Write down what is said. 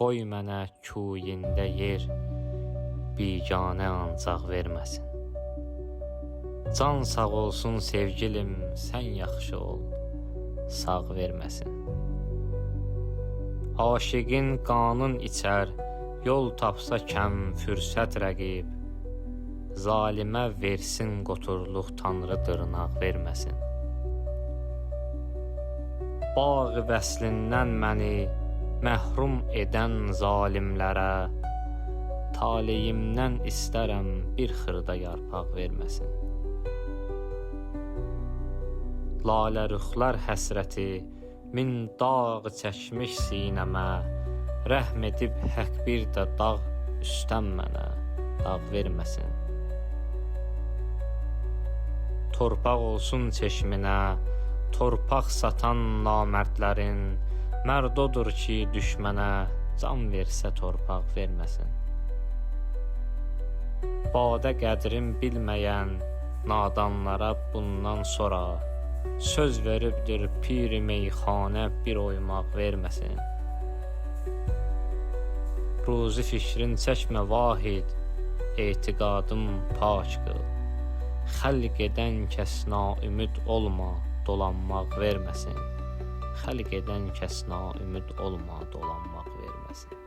qoy mənə kuyində yer, biganə ancaq verməsin. Can sağ olsun sevgilim, sən yaxşı ol, sağ verməsin. Aşiqin qanın içər, yol tapsa kəm fürsət rəqib, zalimə versin qoturluq Tanrı dırnaq verməsin. Bağ vəslindən məni məhrum edən zalimlərə, taleyimdən istərəm bir xırda yarpaq verməsin. Lalərüxlər həsrəti min dağ çəkmiş sinəmə, rəhm edib haqq bir də dağ üstəm mənə dağ verməsin. Torpaq olsun çeşminə, torpaq satan namərdlərin, mərd odur ki, düşmənə can versə torpaq verməsin. Badə qədrin bilməyən nadanlara bundan sonra, söz veribdir pir meyxanə bir oymaq verməsin. Ruzi fikrin çəkmə vahid, etiqadım pak qıl. Xəlq edən kəs naümid olma, dolanmaq verməsin. Xəlq edən kəs naümid olma, dolanmaq verməsin.